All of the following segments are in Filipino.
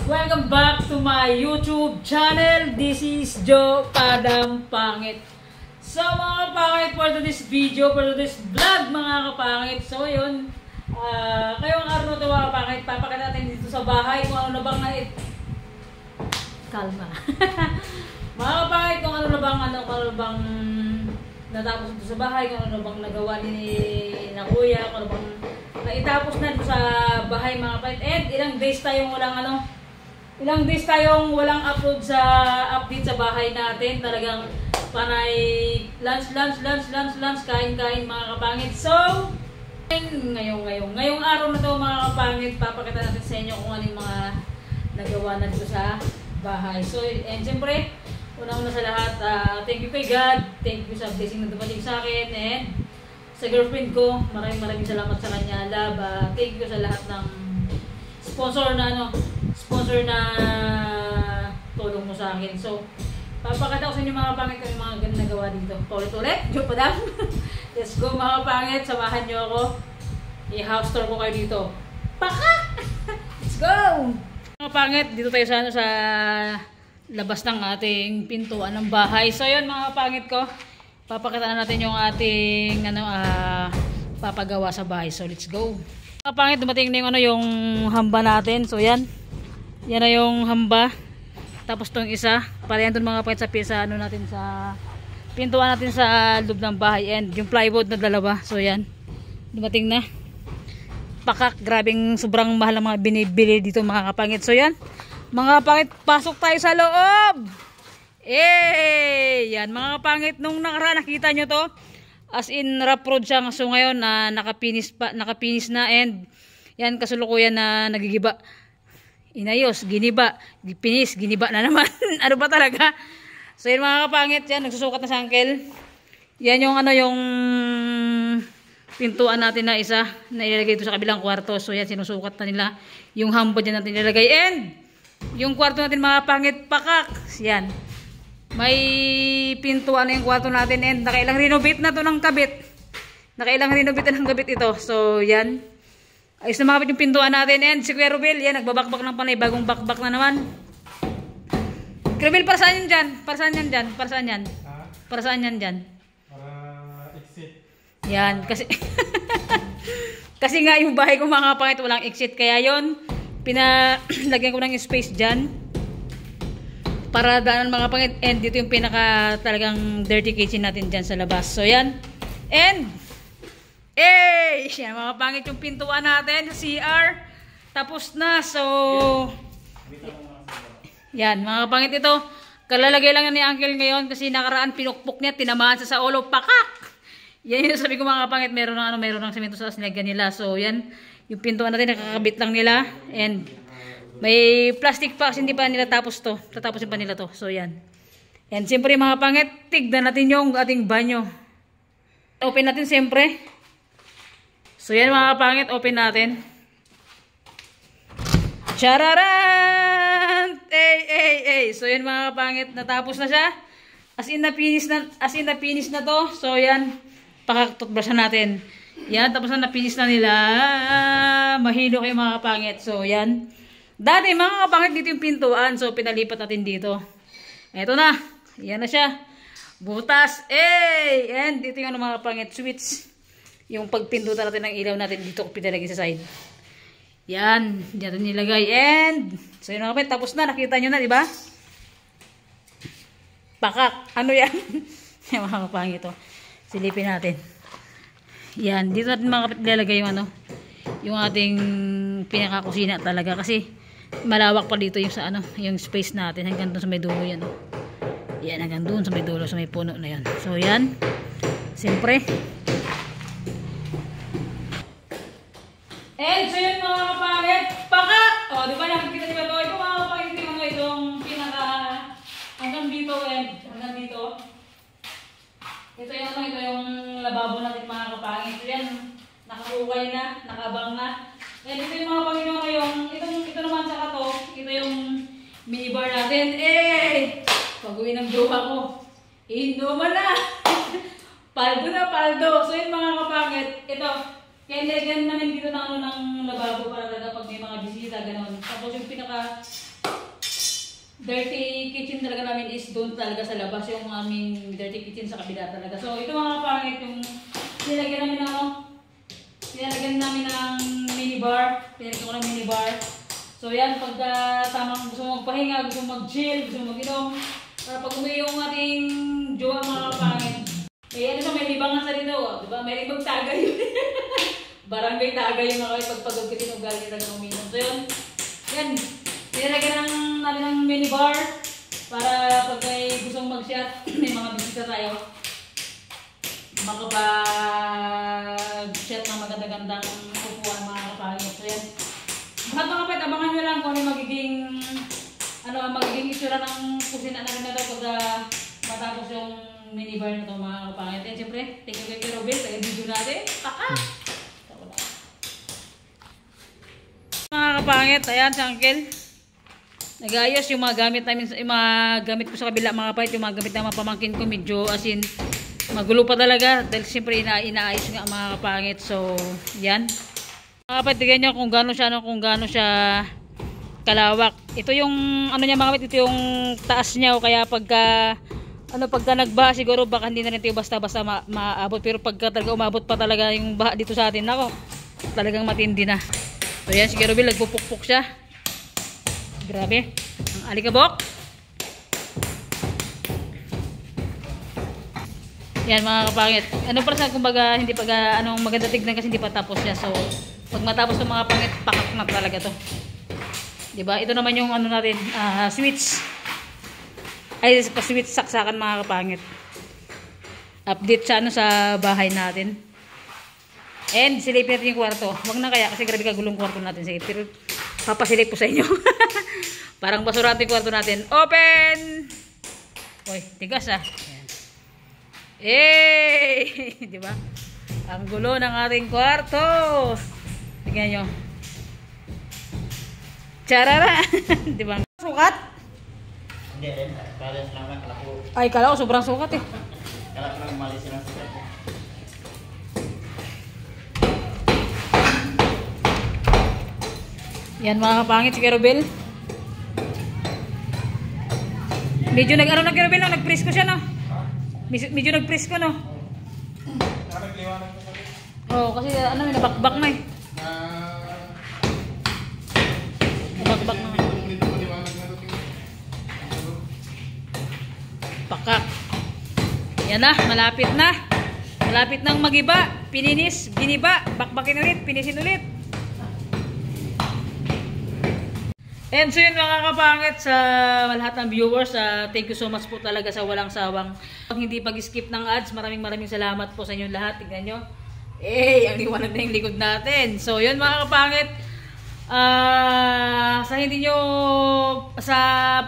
Welcome back to my YouTube channel. This is Joe Padang Pangit. So mga kapangit, for today's video, for today's vlog mga kapangit. So yun, kayong araw na ito mga kapangit, papakita natin dito sa bahay kung ano na bang kalma. Mga kapangit, kung ano na bang natapos dito sa bahay, kung ano bang nagawa ni na kuya, kung ano bang naitapos na dito sa bahay mga kapangit. And ilang days tayong walang upload sa update sa bahay natin. Talagang panay lunch, kain mga kapangit. So, ngayong araw na to mga kapangit, papakita natin sa inyo kung ano yung mga nagawa na dito sa bahay. So, and siyempre, una sa lahat, thank you kay God, thank you sa blessing na dumating sa akin, and sa girlfriend ko, maraming salamat sa kanya, love. Thank you sa lahat ng sponsor na tulong mo sa akin. So, papakita ko sa inyo mga kapangit kung yung mga ganun nagawa dito. Paulit-ulit, Joe Padang. Let's go mga kapangit, samahan nyo ako. I-house tour ko kayo dito. Paka! Let's go! Mga kapangit, dito tayo sa labas ng ating pintuan ng bahay. So yun mga kapangit ko, papakita na natin yung ating papagawa sa bahay. So let's go. Mga kapangit, dumating na yung hamba natin. So yan na yung hamba. Tapos tong isa, para yan doon mga kapangit sa natin sa pintuan natin sa loob ng bahay. And yung plywood na dalawa. So yan, dumating na. Pakak, grabing sobrang mahal ang mga binibili dito mga kapangit. So yan, mga kapangit, pasok tayo sa loob. Yan mga kapangit, nung nakaraan nakita nyo to, as in rough road siya. So ngayon nakapinis na, and yan kasulukuyan na nagigiba. Inayos, giniba, pinis, giniba na naman. Ano ba talaga? So yun mga kapangit, yan nagsusukat na sa uncle. Yan yung yung pintuan natin na isa na ilalagay dito sa kabilang kwarto. So yan, sinusukat na nila yung hamba dyan natin ilalagay. And yung kwarto natin mga kapangit, pakak. Yan, may pintuan na yung kwarto natin, and nakailang renovate na to ng kabit. Ito. So yan, ayos na makapit yung pintuan natin. And si Kuya Rubel, yan, nagbabakbak ng panay, bagong bakbak na naman. Kuya Rubel, para saan yan dyan? Para saan yan dyan? Para saan yan dyan? Para exit. Yan, kasi kasi nga yung bahay ko mga kapangit walang exit, kaya yon pinalagyan ko ng space dyan para daanan mga kapangit. And dito yung pinaka talagang dirty kitchen natin dyan sa labas. So yan, and yan mga kapangit, yung pintuan natin sa CR tapos na. So yan mga kapangit, ito kalalagay lang ni uncle ngayon kasi nakaraan pinukpok niya, tinamaan sa ulo, pakak. Yan yung sabi ko mga kapangit, meron ng semento sa nilagyan nila. So yan, yung pintuan natin nakakabit lang nila, and may plastic pa kasi hindi pa nila tapos to. Tatapusin pa nila to. So yan. And siyempre mga kapangit, tignan natin yung ating banyo. Open natin siyempre. So yan mga kapangit, open natin. Chararan! So yan mga kapangit, natapos na siya. As in na finish na to. So yan, pakatutbrushan natin. Yan, tapos na napinis na nila. Mahilo kayo mga kapangit. So yan, dati mga kapangit dito yung pintuan. So pinalipat natin dito. Eto na, yan na siya. Butas. And dito yung mga kapangit, switch. Yung pagpindutan natin ng ilaw natin, dito ko pinalagay sa side. Yan, dyan natin nilagay. And so yun mga kapangit, tapos na, nakita nyo na, di ba? Pakak, ano yan? Yung mga kapangit to. Silipin natin. Yan, dito natin mga kapit nilalagay yung ating pinakakusina talaga, kasi malawak pa dito yung yung space natin hanggang doon sa may dulo yan. Yan, hanggang doon sa may dulo, sa may puno na yan. So yan, siyempre. And so yun mga kapangit, paka! O, di ba nakikita nyo ba ito? Ito mga kapangit, itong pinaka hanggang dito, and hanggang dito. Ito yung lababo natin mga kapangit. So yan, nakakukay na, nakabang na. And ito yung mga Panginoon ngayong, ito naman sa kato, ito yung minibar natin. Pag-uwi ng jowa ko, inuman na! Paldo na, paldo! So yun mga kapangit, ito, kaya nilagyan namin dito ng lababo para talaga pag may mga bisita, gano'n. Tapos yung pinaka dirty kitchen talaga namin is doon talaga sa labas, yung aming dirty kitchen sa kabila talaga. So ito mga kapangit, yung nilagyan namin ng minibar. Pinagyan ko ng minibar. So yan, pagka tamang gusto mong magpahinga, gusto mong mag-chill, gusto mong mag-inom, para pag umuwi yung ating jowa mga kapangit. Eh ano siya, may libangan sa rin daw, diba? May libang tagay yun. Barangay tagay yung mga pagpagod kasi nung galing talaga uminom. So yun, yan. Nilagyan namin ng minibar para pag may gustong mag-shot, may mga bisita tayo, makapag-shot ng maganda-gandang upuan mga kapangit. So yan. Lahat mga kapit, abangan nyo lang kung ano ang magiging itsura ng kusina namin na ito pag matapos yung minibar na ito mga kapangit. And siyempre, thank you kay Robin sa video natin. Mga kapangit, ayan si Uncle. Nag-ayos yung mga gamit namin, yung mga gamit ko sa kabila mga kapangit, yung mga gamit ng mga pamangkin ko, medyo as in, magulo pa talaga. Dahil siyempre inaayos nga mga kapangit. So, yan. Mga kapatid, tignan nyo kung gaano siya kalawak. Ito yung ano niya mga kapatid, ito yung taas niya, o kaya pagka nagbaha siguro baka hindi na rin ito basta-basta maabot, pero pagka talaga umabot pa talaga yung baha dito sa atin, nako, talagang matindi na. So yan, si Kerubil nagpupukpuk siya. Grabe, ang alikabok. Yan mga kapangit. Ano para sa kumbaga hindi pa maganda tignan kasi hindi pa tapos siya. So pag matapos ng mga pangit, pakak na talaga to. 'Di ba? Ito naman yung ano natin, switch. Ay, switch saksakan mga kapangit. Update sa sa bahay natin. And silipin natin yung kwarto. Wag na kaya kasi grabe kagulong kwarto natin. Sige, pero papasilip ko sa inyo. Parang basura yung kwarto natin. Open! Uy, tigas ah. Eh, 'di ba? Ang gulo ng ating kwarto. Tingnan nyo. Charara! Di ba? Sukat? Hindi rin. Parehas lang na. Kala ko. Ay, kala ko sobrang sukat eh. Kala ko lang malisin ang sukat. Yan mga kapangit si Kerubil. Medyo nag-ano na Kerubil, no? Nag-press ko siya, no? Medyo nag-press ko, no? Oo, kasi may nabakbak na eh. Nabakbak na. Pakak. Yan na, malapit na. Malapit nang magiba. Pininis, giniba, bakbakin ulit, pinisin ulit. And so yun mga kapangit, sa lahat ng viewers, thank you so much po talaga sa walang sawang hindi pag-skip ng ads. Maraming salamat po sa inyo lahat. Tignan nyo. Eh, ang liwanag na yung likod natin. So yun mga kapangit, sa hindi nyo,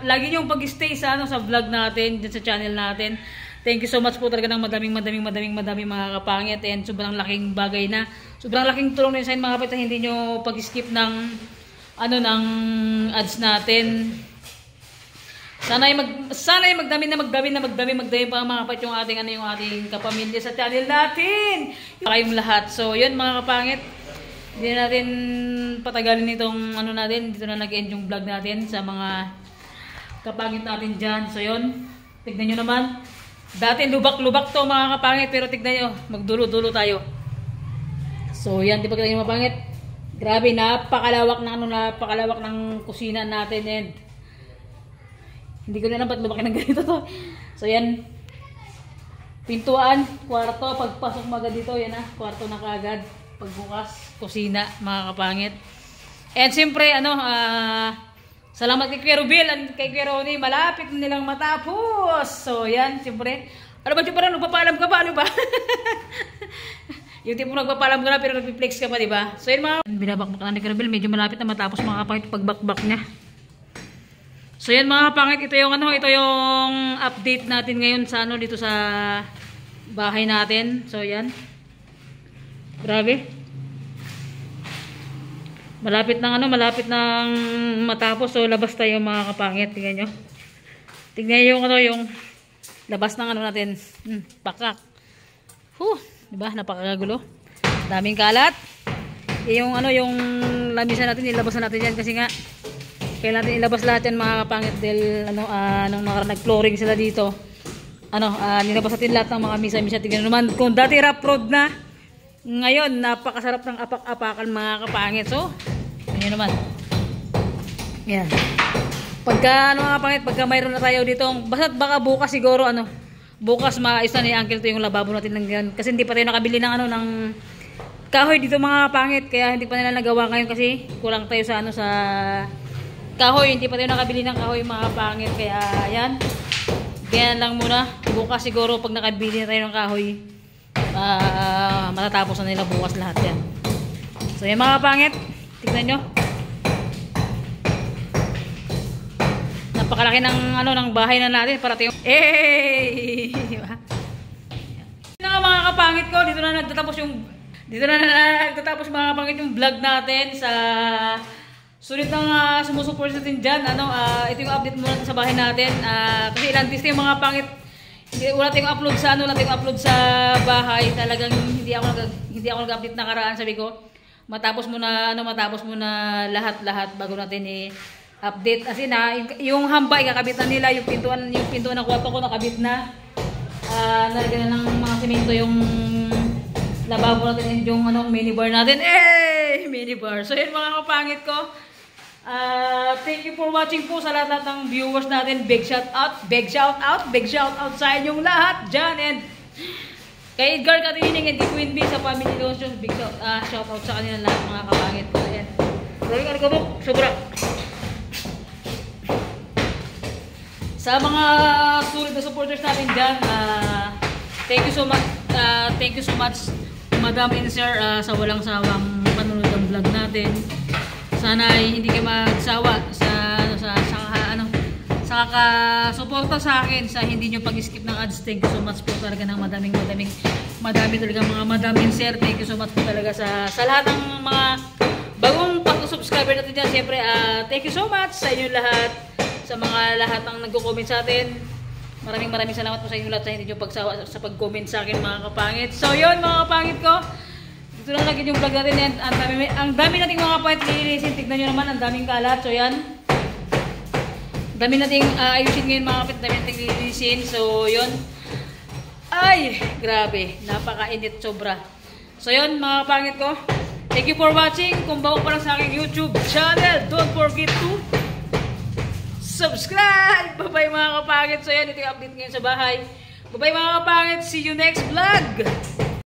lagi nyo pag-stay sa vlog natin, dyan sa channel natin. Thank you so much po talaga ng madaming mga kapangit. And sobrang laking bagay na, sobrang laking tulong na yun sa mga kapangit, hindi nyo pag-skip ng ng ads natin. Sana ay magdami pa mga kapatid yung ating kapamilya sa channel natin. Kayong lahat. So, yun mga kapangit. Hindi natin patagalin itong natin. Dito na nag-end yung vlog natin sa mga kapangit natin dyan. So, yun. Tignan nyo naman. Dati lubak-lubak to mga kapangit. Pero tignan nyo. Magdulo-dulo tayo. So, yan. Di ba kita yung mapangit? Grabe, napakalawak ng kusina natin, and hindi ko na lang ba't lumaki ng ganito to. So yan, pintuan, kwarto, pagpasok mo agad dito, yan kwarto na kaagad, pagbukas, kusina, mga kapangit. And siyempre, salamat kay Kuya Rubil at kay Kuya Ronnie, malapit na nilang matapos. So yan, siyempre, nagpapaalam ka ba, ano ba? Yung tipo nagpapalam ka na pero nagpiplex ka pa, di ba? So yun mga binabakbak na ni Kerubil, medyo malapit na matapos mga kapangit pagbakbak niya. So yan mga kapangit, ito yung update natin ngayon sa dito sa bahay natin. So yan. Grabe. Malapit nang matapos. So labas tayo mga kapangit, tingnan nyo. Tingnan yung labas ng natin. Pakak. Diba? Napakagulo. Daming kalat. Yung lamisa natin, ilabas na natin yan kasi nga Kailangan natin ilabas lahat yan mga kapangit dahil nung nag-flooring sila dito. Nilabas natin lahat ng mga misa-misa. Tingnan naman kung dati rough road na. Ngayon, napakasarap ng apak-apakan mga kapangit. So, tingnan naman. Yan. Pagka mga kapangit, pagka mayroon na tayo dito, baka bukas siguro bukas maayos na ni Uncle to yung lababo natin ng ganyan. Kasi hindi pa tayo nakabili ng ng kahoy dito mga kapangit. Kaya hindi pa nila nagawa ngayon kasi kulang tayo sa sa kahoy. Hindi pa tayo nakabili ng kahoy mga kapangit. Kaya yan. Ganyan lang muna. Bukas siguro pag nakabili na tayo ng kahoy, matatapos na nila bukas lahat yan. So yan mga kapangit. Tignan nyo. Napakalaki ng bahay na natin para tayo. Mga kapangit ko, dito na nagtatapos mga kapangit yung vlog natin sa sulit ng sumusuport natin dyan. Ito yung update muna sa bahay natin. Kasi ilang days yung mga pangit. Wala tayong upload sa wala tayong upload sa bahay. Talagang hindi ako nag-update na karaan. Sabi ko, matapos muna lahat bago natin update. Kasi yung hambay kakabit na nila, yung pintuan ng kwarto ko nakabit na. Nalagyan na ng mga semento yung lababo natin, yung minibar natin. Minibar. So yun mga kapangit ko. Thank you for watching po sa lahat ng viewers natin. Big shout out sa inyong lahat dyan. And kay Edgar Katining and Queen B sa Family Lotion, big shout out sa kanila lahat mga kapangit ko. And maraming po, sobra. Sa mga sulit na supporters natin dyan, thank you so much Madam and Sir sa walang sawang panonood ng vlog natin. Sana hindi kayo magsawa sa kakasuporta sa akin sa hindi nyo pag-skip ng ads. Thank you so much po talaga ng madami talaga mga Madam and Sir. Thank you so much po talaga sa lahat ng mga bagong pag-subscriber natin dyan. Siyempre, thank you so much sa inyo lahat. Sa mga lahat ng nagko-comment sa atin. Maraming salamat po sa inyo lahat sa hindi nyo pagsawa sa pag-comment sa akin mga kapangit. So yun mga kapangit ko. Dito lang lagi yung vlog natin. Ang dami nating mga point lilinisin. Tignan nyo naman, ang daming kalat. So yan. Dami nating ayusin ngayon mga kapit. Dami nating lilinisin. So yun. Ay, grabe. Napakainit sobra. So yun mga kapangit ko. Thank you for watching. Kung bago pa lang sa aking YouTube channel, don't forget to subscribe! Bye-bye mga kapangit. So yan, ito yung update ngayon sa bahay. Bye-bye mga kapangit. See you next vlog!